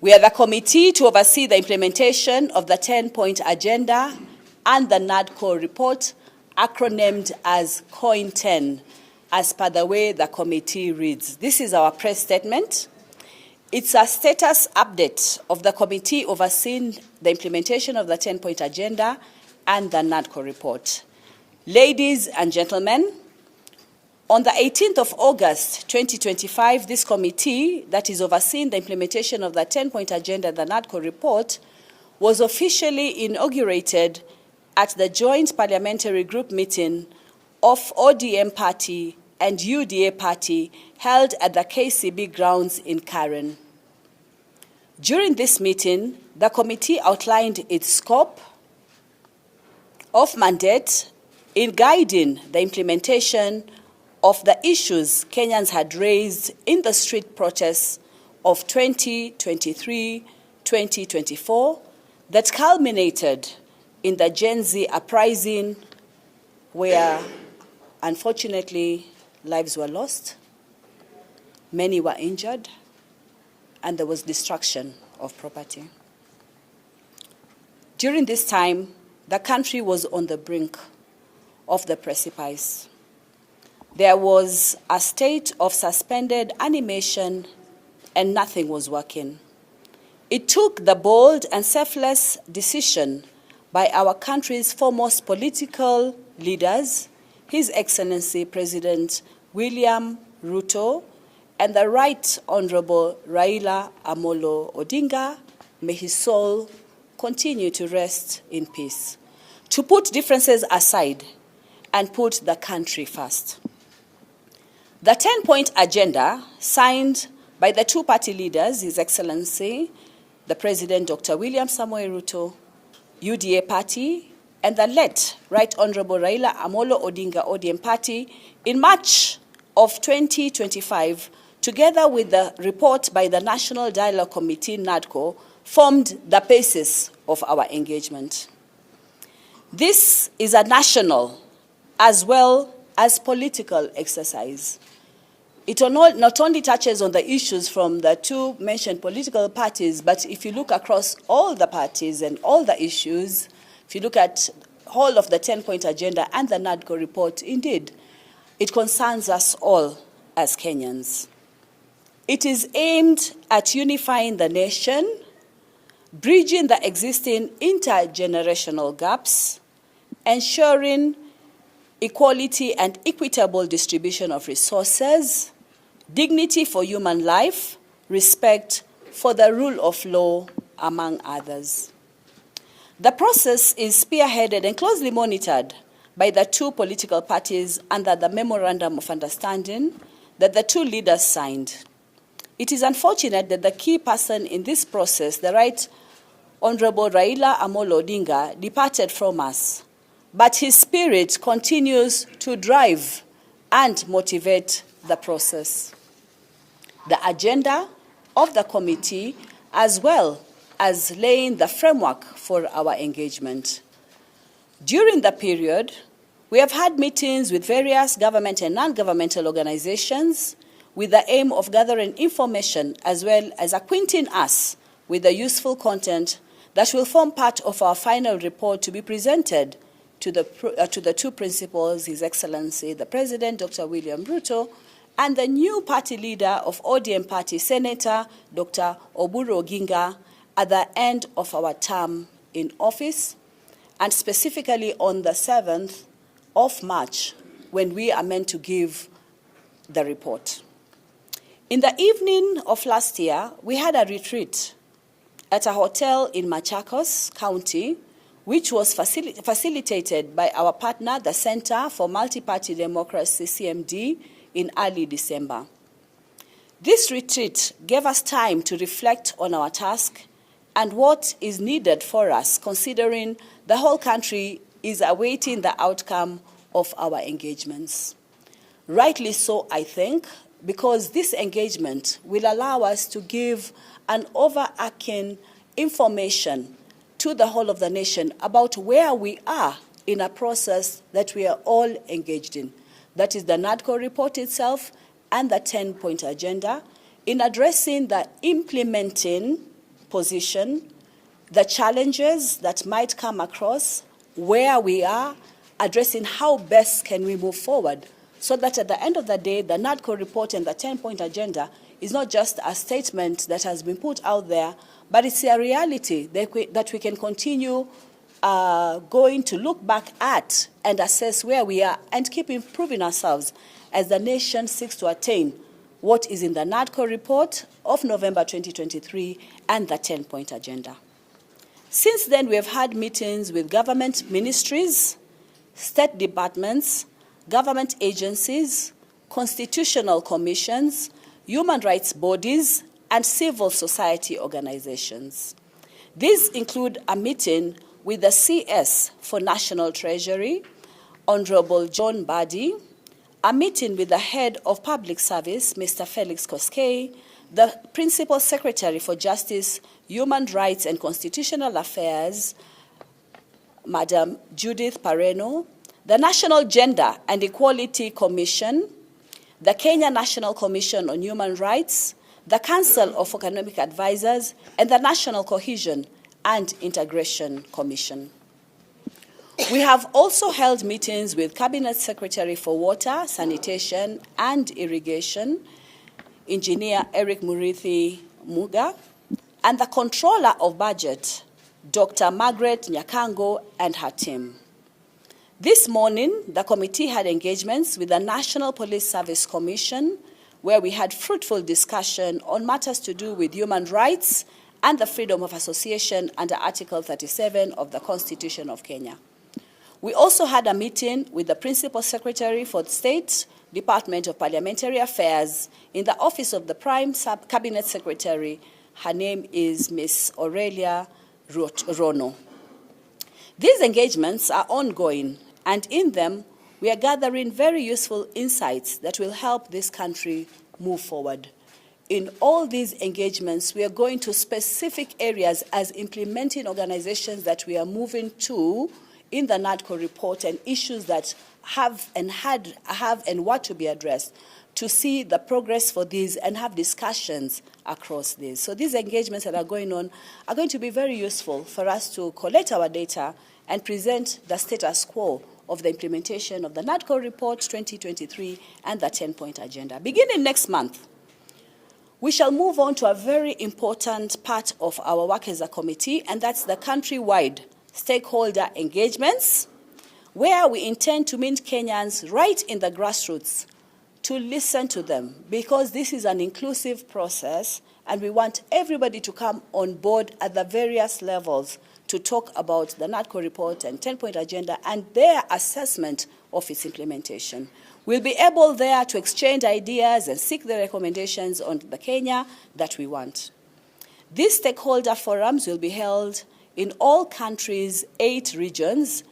We are the committee to oversee the implementation of the 10-point agenda and the NADCO report, acronymed as COIN 10, as per the way the committee reads. This is our press statement. It's a status update of the committee overseeing the implementation of the 10-point agenda and the NADCO report. Ladies and gentlemen, on the 18th of August 2025, this committee that is overseeing the implementation of the 10-point agenda and the NADCO report was officially inaugurated at the joint parliamentary group meeting of ODM party and UDA party held at the KCB grounds in Karen. During this meeting, the committee outlined its scope of mandate in guiding the implementation of the issues Kenyans had raised in the street protests of 2023-2024 that culminated in the Gen Z uprising, where unfortunately lives were lost, many were injured, and there was destruction of property. During this time, the country was on the brink of the precipice. There was a state of suspended animation and nothing was working. It took the bold and selfless decision by our country's foremost political leaders, His Excellency President William Ruto, and the Right Honorable Raila Amolo Odinga, may his soul continue to rest in peace, to put differences aside and put the country first. The 10-point agenda, signed by the two party leaders, His Excellency, the President Dr. William Samoei Ruto, UDA party, and the late Right Honorable Raila Amolo Odinga ODM party in March of 2025, together with the report by the National Dialogue Committee, NADCO, formed the basis of our engagement. This is a national as well as political exercise. It not only touches on the issues from the two mentioned political parties, but if you look across all the parties and all the issues, if you look at whole of the 10-point agenda and the NADCO report, indeed, it concerns us all as Kenyans. It is aimed at unifying the nation, bridging the existing intergenerational gaps, ensuring equality and equitable distribution of resources, dignity for human life, respect for the rule of law, among others. The process is spearheaded and closely monitored by the two political parties under the Memorandum of Understanding that the two leaders signed. It is unfortunate that the key person in this process, the Right Honorable Raila Amolo Odinga, departed from us, but his spirit continues to drive and motivate the process. The agenda of the committee, as well as laying the framework for our engagement. During the period, we have had meetings with various government and non-governmental organizations with the aim of gathering information as well as acquainting us with the useful content that will form part of our final report to be presented to the two principals, His Excellency, the President, Dr. William Ruto, and the new party leader of ODM party, Senator Dr. Oburu Oginga, at the end of our term in office, and specifically on the 7th of March, when we are meant to give the report. In the evening of last year, we had a retreat at a hotel in Machakos County, which was facilitated by our partner, the Center for Multi-Party Democracy, CMD, in early December. This retreat gave us time to reflect on our task and what is needed for us, considering the whole country is awaiting the outcome of our engagements. Rightly so, I think, because this engagement will allow us to give an overarching information to the whole of the nation about where we are in a process that we are all engaged in. That is the NADCO report itself and the 10-point agenda in addressing the implementing position, the challenges that might come across, where we are, addressing how best can we move forward, so that at the end of the day, the NADCO report and the 10-point agenda is not just a statement that has been put out there, but it's a reality that we can continue going to look back at and assess where we are and keep improving ourselves as the nation seeks to attain what is in the NADCO report of November 2023 and the 10-point agenda. Since then, we have had meetings with government ministries, state departments, government agencies, constitutional commissions, human rights bodies, and civil society organizations. These include a meeting with the CS for National Treasury, Honorable John Badi, a meeting with the head of public service, Mr. Felix Koskei, the Principal Secretary for Justice, Human Rights and Constitutional Affairs, Madam Judith Pareno, the National Gender and Equality Commission, the Kenya National Commission on Human Rights, the Council of Economic Advisors, and the National Cohesion and Integration Commission. We have also held meetings with Cabinet Secretary for Water, Sanitation, and Irrigation, Engineer Eric Murithi Muga, and the Controller of Budget, Dr. Margaret Nyakango, and her team. This morning, the committee had engagements with the National Police Service Commission, where we had fruitful discussion on matters to do with human rights and the freedom of association under Article 37 of the Constitution of Kenya. We also had a meeting with the Principal Secretary for the State Department of Parliamentary Affairs in the Office of the Prime Cabinet Secretary. Her name is Ms. Aurelia Rono. These engagements are ongoing, and in them, we are gathering very useful insights that will help this country move forward. In all these engagements, we are going to specific areas as implementing organizations that we are moving to in the NADCO report and issues that have and what to be addressed, to see the progress for these and have discussions across these. So these engagements that are going on are going to be very useful for us to collect our data and present the status quo of the implementation of the NADCO report 2023 and the 10-point agenda. Beginning next month, we shall move on to a very important part of our work as a committee, and that's the countrywide stakeholder engagements, where we intend to meet Kenyans right in the grassroots to listen to them, because this is an inclusive process and we want everybody to come on board at the various levels to talk about the NADCO report and 10-point agenda and their assessment of its implementation. We'll be able there to exchange ideas and seek the recommendations on the Kenya that we want. These stakeholder forums will be held in all countries' 8 regions,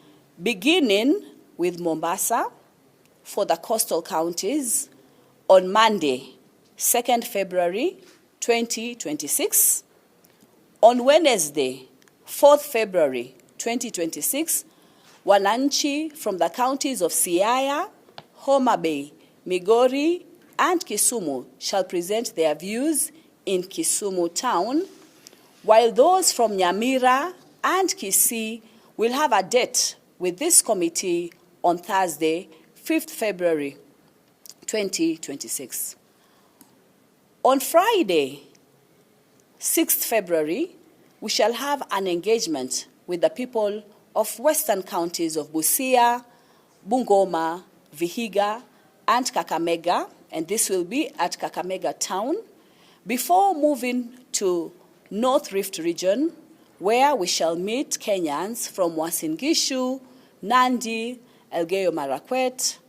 beginning with Mombasa for the coastal counties on Monday, 2nd February 2026. On Wednesday, 4th February 2026, wananchi from the counties of Siaya, Homa Bay, Migori, and Kisumu shall present their views in Kisumu town, while those from Nyamira and Kisii will have a date with this committee on Thursday, 5th February 2026. On Friday, 6th February, we shall have an engagement with the people of western counties of Busia, Bungoma, Vihiga, and Kakamega, and this will be at Kakamega town, before moving to North Rift region, where we shall meet Kenyans from Uasin Gishu, Nandi, Elgeyo Marakwet,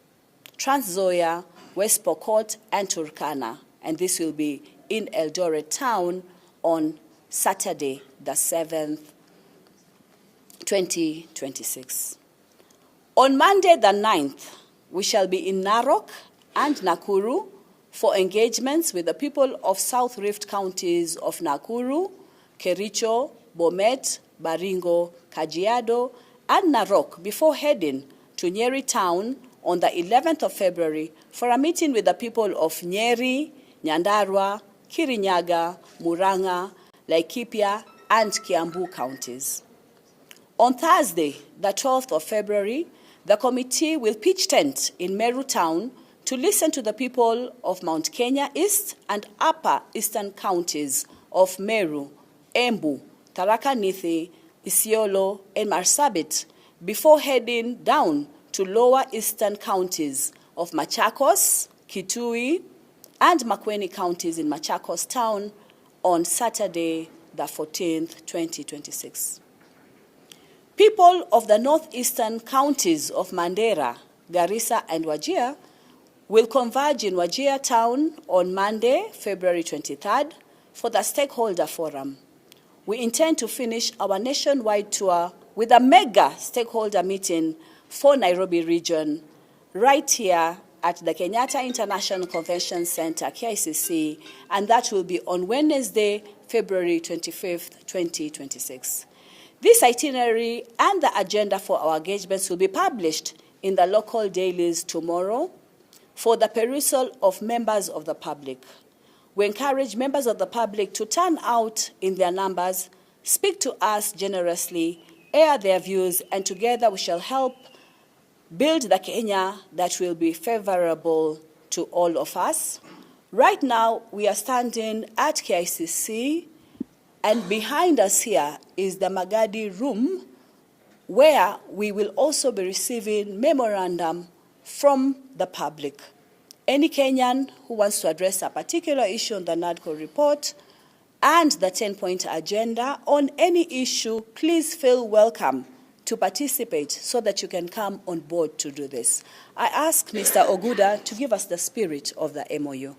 Trans Nzoia, West Pokot, and Turkana, and this will be in Eldoret town on Saturday, the 7th, 2026. On Monday, the 9th, we shall be in Narok and Nakuru for engagements with the people of South Rift counties of Nakuru, Kericho, Bomet, Baringo, Kajiado, and Narok before heading to Nyeri town on the 11th of February for a meeting with the people of Nyeri, Nyandarua, Kirinyaga, Murang'a, Laikipia, and Kiambu counties. On Thursday, the 12th of February, the committee will pitch tent in Meru town to listen to the people of Mount Kenya East and Upper Eastern counties of Meru, Embu, Tharaka Nithi, Isiolo, and Marsabit before heading down to lower eastern counties of Machakos, Kitui, and Makueni counties in Machakos town on Saturday, the 14th, 2026. People of the northeastern counties of Mandera, Garissa, and Wajir will converge in Wajir town on Monday, February 23rd, for the stakeholder forum. We intend to finish our nationwide tour with a mega stakeholder meeting for Nairobi region right here at the Kenyatta International Convention Center, KICC, and that will be on Wednesday, February 25th, 2026. This itinerary and the agenda for our engagements will be published in the local dailies tomorrow for the perusal of members of the public. We encourage members of the public to turn out in their numbers, speak to us generously, air their views, and together we shall help build the Kenya that will be favorable to all of us. Right now, we are standing at KICC, and behind us here is the Magadi room, where we will also be receiving memorandum from the public. Any Kenyan who wants to address a particular issue on the NADCO report and the 10-point agenda on any issue, please feel welcome to participate so that you can come on board to do this. I ask Mr. Oguda to give us the spirit of the MOU.